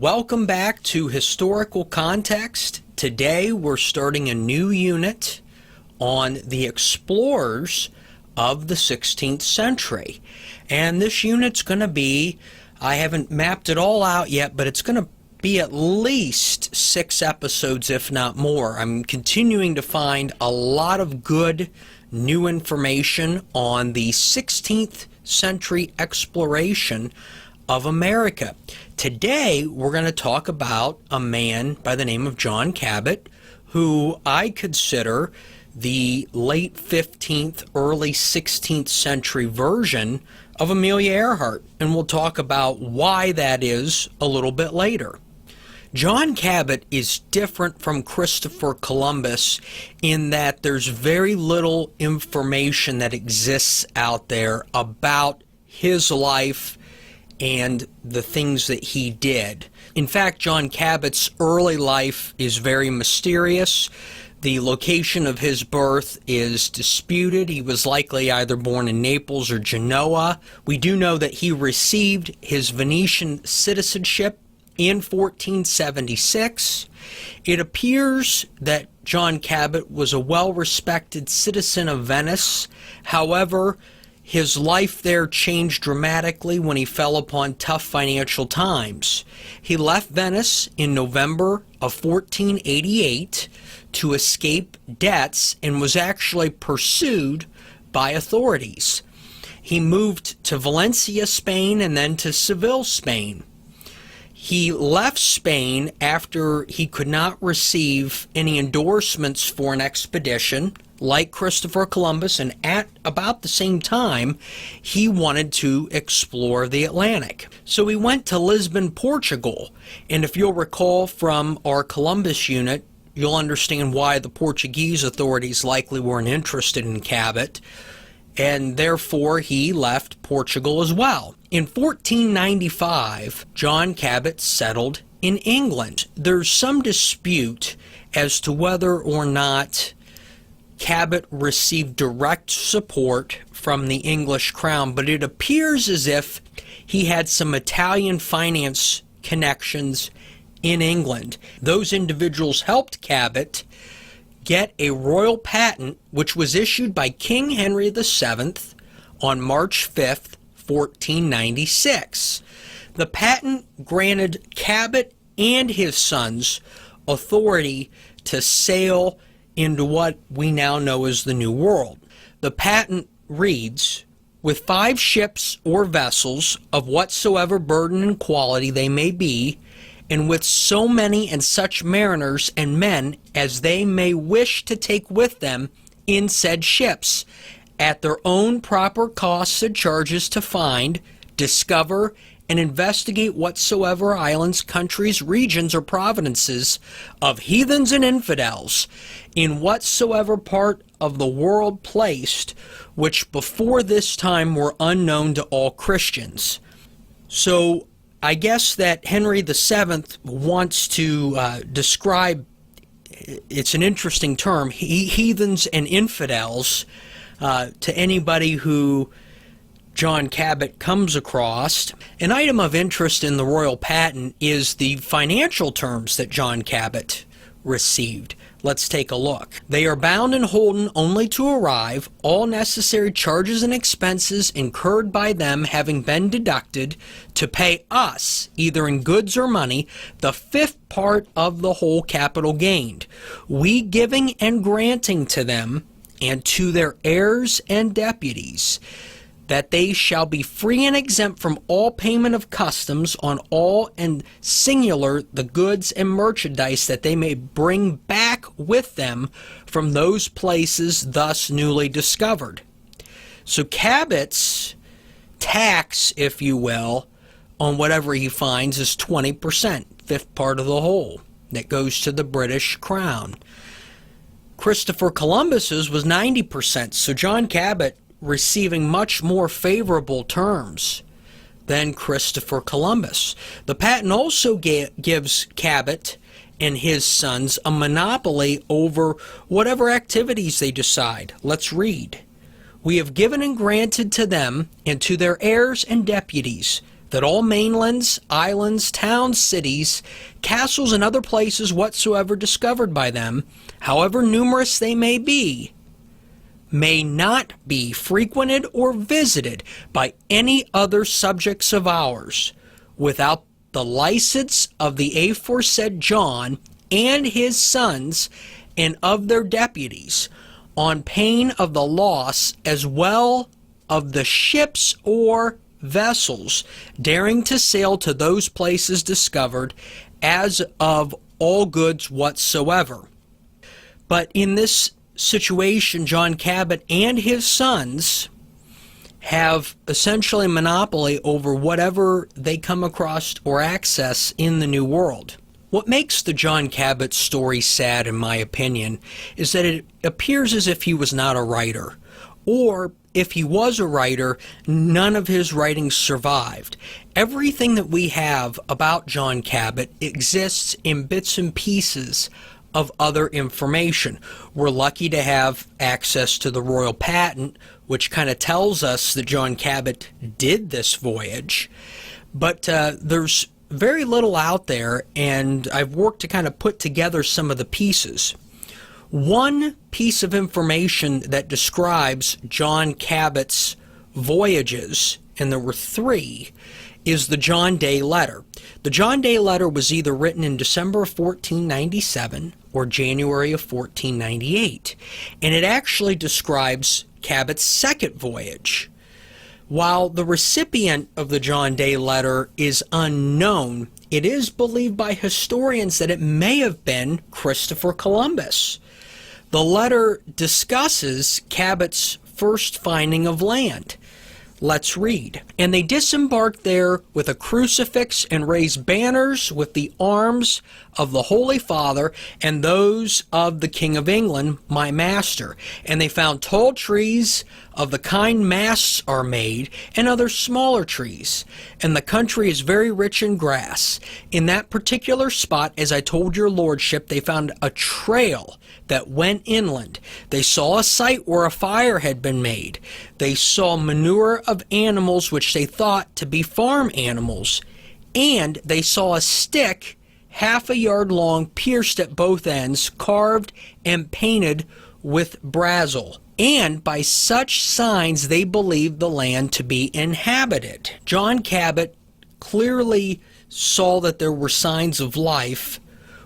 Welcome back to Historical Context. Today we're starting a new unit on the explorers of the 16th century. And this unit's going to be, I haven't mapped it all out yet, but it's going to be at least 6 episodes, if not more. I'm continuing to find a lot of good new information on the 16th century exploration of America. Today, we're going to talk about a man by the name of John Cabot, who I consider the late 15th, early 16th century version of Amelia Earhart, and we'll talk about why that is a little bit later. John Cabot is different from Christopher Columbus in that there's very little information that exists out there about his life and the things that he did. In fact, John Cabot's early life is very mysterious. The location of his birth is disputed. He was likely either born in Naples or Genoa. We do know that he received his Venetian citizenship in 1476. It appears that John Cabot was a well-respected citizen of Venice. However, his life there changed dramatically when he fell upon tough financial times. He left Venice in November of 1488 to escape debts and was actually pursued by authorities. He moved to Valencia, Spain, and then to Seville, Spain. He left Spain after he could not receive any endorsements for an expedition like Christopher Columbus, and at about the same time, he wanted to explore the Atlantic. So he went to Lisbon, Portugal, and if you'll recall from our Columbus unit, you'll understand why the Portuguese authorities likely weren't interested in Cabot, and therefore he left Portugal as well. In 1495, John Cabot settled in England. There's some dispute as to whether or not Cabot received direct support from the English crown, but it appears as if he had some Italian finance connections in England. Those individuals helped Cabot get a royal patent, which was issued by King Henry VII on March 5th, 1496. The patent granted Cabot and his sons authority to sail into what we now know as the New World. The patent reads, "With 5 ships or vessels of whatsoever burden and quality they may be, and with so many and such mariners and men as they may wish to take with them in said ships, at their own proper costs and charges to find, discover, and investigate whatsoever islands, countries, regions, or provinces of heathens and infidels, in whatsoever part of the world placed, which before this time were unknown to all Christians." So I guess that Henry VII wants to describe, it's an interesting term, heathens and infidels, to anybody who John Cabot comes across. An item of interest in the royal patent is the financial terms that John Cabot received. Let's take a look. "They are bound and holden only to arrive, all necessary charges and expenses incurred by them having been deducted, to pay us, either in goods or money, the 5th part of the whole capital gained, we giving and granting to them and to their heirs and deputies, that they shall be free and exempt from all payment of customs on all and singular the goods and merchandise that they may bring back with them from those places thus newly discovered." So Cabot's tax, if you will, on whatever he finds is 20%, 5th part of the whole, that goes to the British crown. Christopher Columbus's was 90%, so John Cabot receiving much more favorable terms than Christopher Columbus. The patent also gives Cabot and his sons a monopoly over whatever activities they decide. Let's read. "We have given and granted to them and to their heirs and deputies that all mainlands, islands, towns, cities, castles, and other places whatsoever discovered by them, however numerous they may not be frequented or visited by any other subjects of ours, without the license of the aforesaid John and his sons and of their deputies, on pain of the loss as well of the ships or vessels daring to sail to those places discovered, as of all goods whatsoever. But in this situation, John Cabot and his sons have essentially monopoly over whatever they come across or access in the New World. What makes the John Cabot story sad, in my opinion, is that it appears as if he was not a writer, or if he was a writer, none of his writings survived. Everything that we have about John Cabot exists in bits and pieces of other information. We're lucky to have access to the royal patent, which kind of tells us that John Cabot did this voyage. But there's very little out there, and I've worked to kind of put together some of the pieces. One piece of information that describes John Cabot's voyages, and there were 3, is the John Day letter. The John Day letter was either written in December of 1497 or January of 1498, and it actually describes Cabot's second voyage. While the recipient of the John Day letter is unknown, it is believed by historians that it may have been Christopher Columbus. The letter discusses Cabot's first finding of land. Let's read. "And they disembarked there with a crucifix and raised banners with the arms of the Holy Father and those of the King of England, my master. And they found tall trees of the kind masts are made, and other smaller trees. And the country is very rich in grass. In that particular spot, as I told your lordship, they found a trail that went inland. They saw a site where a fire had been made. They saw manure of animals which they thought to be farm animals. And they saw a stick half a yard long, pierced at both ends, carved and painted with brazel. And by such signs they believed the land to be inhabited." John Cabot clearly saw that there were signs of life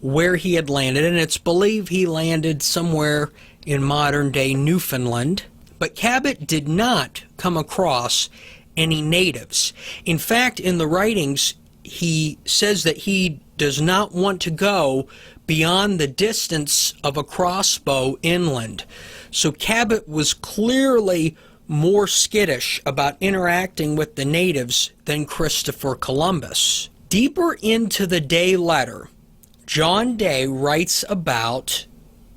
where he had landed, and it's believed he landed somewhere in modern-day Newfoundland. But Cabot did not come across any natives. In fact, in the writings, he says that he does not want to go beyond the distance of a crossbow inland. So Cabot was clearly more skittish about interacting with the natives than Christopher Columbus. Deeper into the Day letter, John Day writes about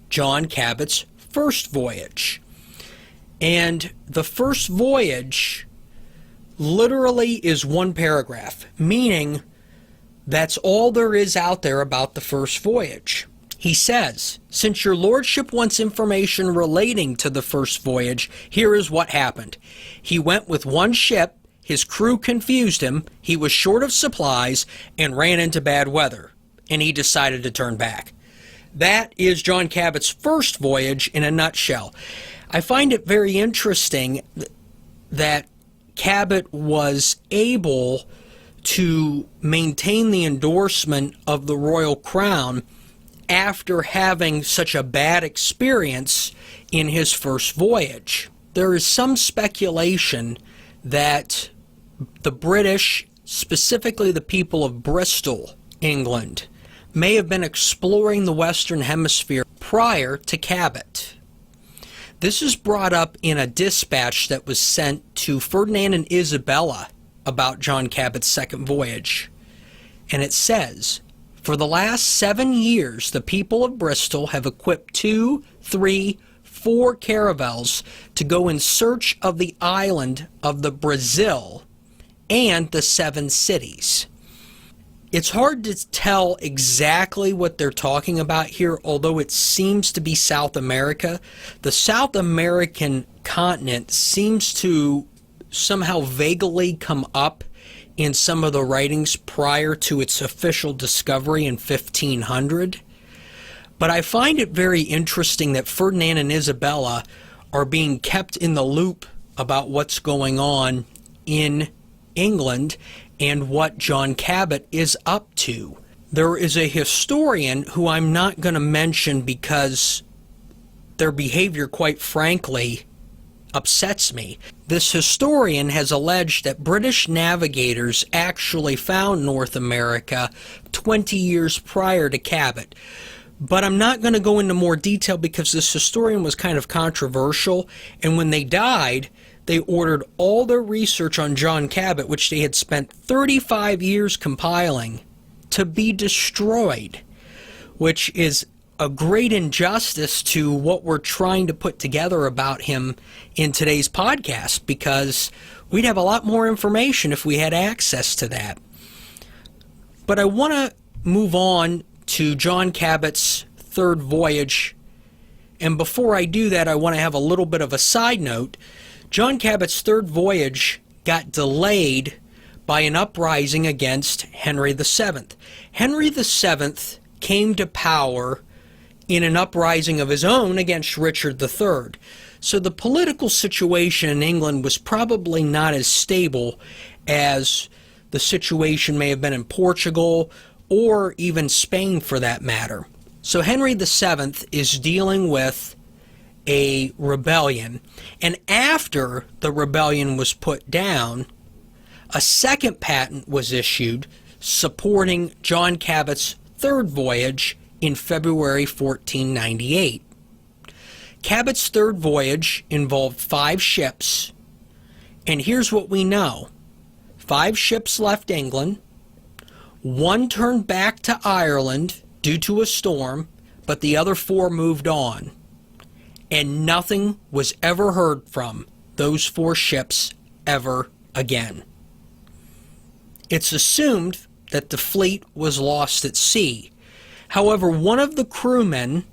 John Cabot's first voyage. And the first voyage literally is one paragraph, meaning that's all there is out there about the first voyage. He says, "Since your lordship wants information relating to the first voyage, here is what happened. He went with one ship, his crew confused him, he was short of supplies, and ran into bad weather, and he decided to turn back." That is John Cabot's first voyage in a nutshell. I find it very interesting that Cabot was able to maintain the endorsement of the Royal Crown after having such a bad experience in his first voyage. There is some speculation that the British, specifically the people of Bristol, England, may have been exploring the Western Hemisphere prior to Cabot. This is brought up in a dispatch that was sent to Ferdinand and Isabella about John Cabot's second voyage. And it says, "For the last 7 years, the people of Bristol have equipped 2, 3, 4 caravels to go in search of the island of the Brazil and the 7 cities." It's hard to tell exactly what they're talking about here, although it seems to be South America. The South American continent seems to somehow vaguely come up in some of the writings prior to its official discovery in 1500. But I find it very interesting that Ferdinand and Isabella are being kept in the loop about what's going on in England and what John Cabot is up to. There is a historian who I'm not going to mention because their behavior, quite frankly, upsets me. This historian has alleged that British navigators actually found North America 20 years prior to Cabot. But I'm not going to go into more detail because this historian was kind of controversial, and when they died, they ordered all their research on John Cabot, which they had spent 35 years compiling, to be destroyed, which is a great injustice to what we're trying to put together about him in today's podcast, because we'd have a lot more information if we had access to that. But I want to move on to John Cabot's third voyage, and before I do that, I want to have a little bit of a side note. John Cabot's third voyage got delayed by an uprising against Henry VII. Henry VII came to power in an uprising of his own against Richard III. So the political situation in England was probably not as stable as the situation may have been in Portugal or even Spain for that matter. So Henry VII is dealing with a rebellion, and after the rebellion was put down, a second patent was issued supporting John Cabot's third voyage in February 1498. Cabot's third voyage involved 5 ships, and here's what we know. 5 ships left England, 1 turned back to Ireland due to a storm, but the other 4 moved on, and nothing was ever heard from those 4 ships ever again. It's assumed that the fleet was lost at sea. However, one of the crewmen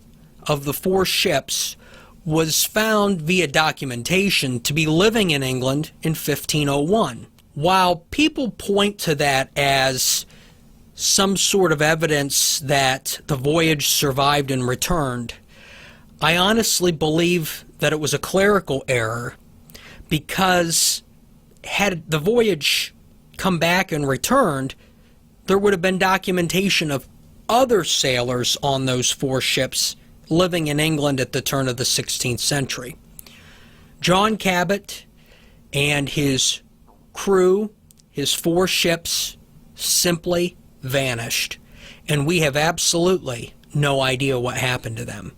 of the 4 ships was found via documentation to be living in England in 1501. While people point to that as some sort of evidence that the voyage survived and returned, I honestly believe that it was a clerical error, because had the voyage come back and returned, there would have been documentation of other sailors on those 4 ships living in England at the turn of the 16th century. John Cabot and his crew, his 4 ships, simply vanished, and we have absolutely no idea what happened to them.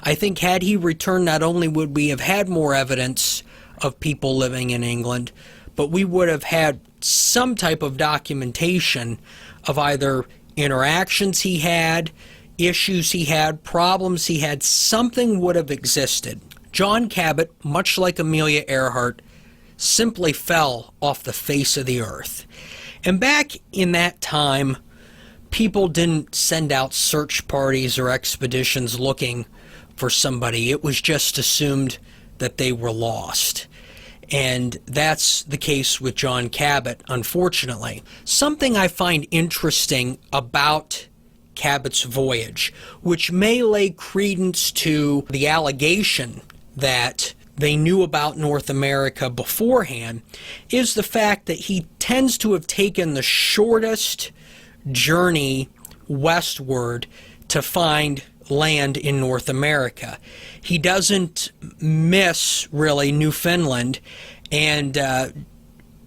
I think had he returned, not only would we have had more evidence of people living in England, but we would have had some type of documentation of either interactions he had, issues he had, problems he had. Something would have existed. John Cabot, much like Amelia Earhart, simply fell off the face of the earth. And back in that time, people didn't send out search parties or expeditions looking for somebody. It was just assumed that they were lost. And that's the case with John Cabot, unfortunately. Something I find interesting about Cabot's voyage, which may lay credence to the allegation that they knew about North America beforehand, is the fact that he tends to have taken the shortest journey westward to find land in North America. He doesn't miss, really, Newfoundland, and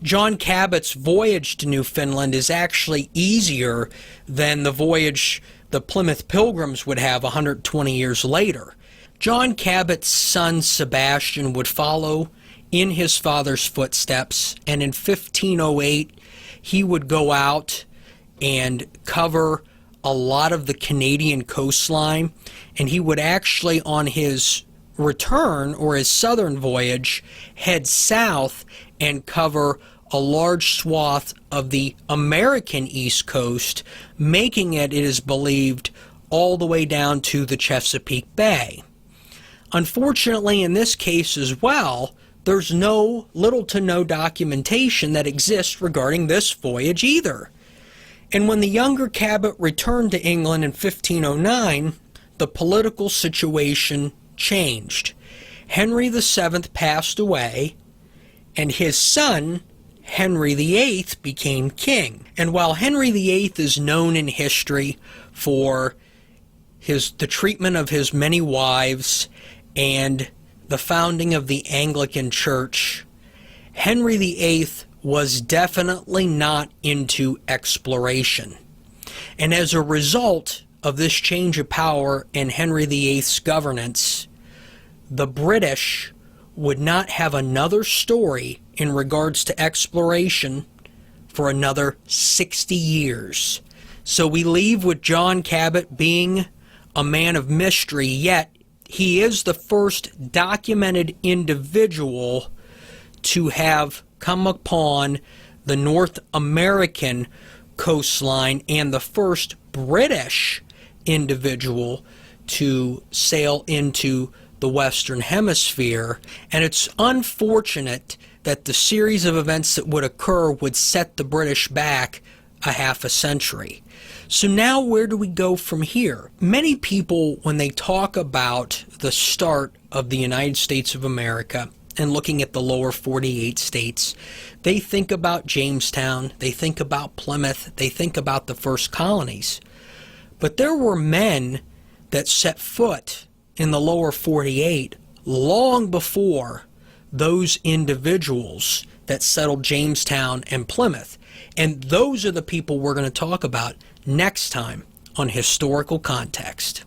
John Cabot's voyage to Newfoundland is actually easier than the voyage the Plymouth Pilgrims would have 120 years later. John Cabot's son Sebastien would follow in his father's footsteps, and in 1508 he would go out and cover a lot of the Canadian coastline, and he would actually, on his return or his southern voyage, head south and cover a large swath of the American East Coast, making it is believed, all the way down to the Chesapeake Bay. Unfortunately, in this case as well, there's little to no documentation that exists regarding this voyage either. And when the younger Cabot returned to England in 1509, the political situation changed. Henry VII passed away, and his son, Henry VIII, became king. And while Henry VIII is known in history for the treatment of his many wives and the founding of the Anglican Church, Henry VIII was definitely not into exploration. And as a result of this change of power in Henry VIII's governance, the British would not have another story in regards to exploration for another 60 years. So we leave with John Cabot being a man of mystery, yet he is the first documented individual to have come upon the North American coastline and the first British individual to sail into the Western Hemisphere. And it's unfortunate that the series of events that would occur would set the British back a half a century. So now where do we go from here? Many people, when they talk about the start of the United States of America and looking at the lower 48 states, they think about Jamestown, they think about Plymouth, they think about the first colonies. But there were men that set foot in the lower 48 long before those individuals that settled Jamestown and Plymouth. And those are the people we're going to talk about next time on Historical Context.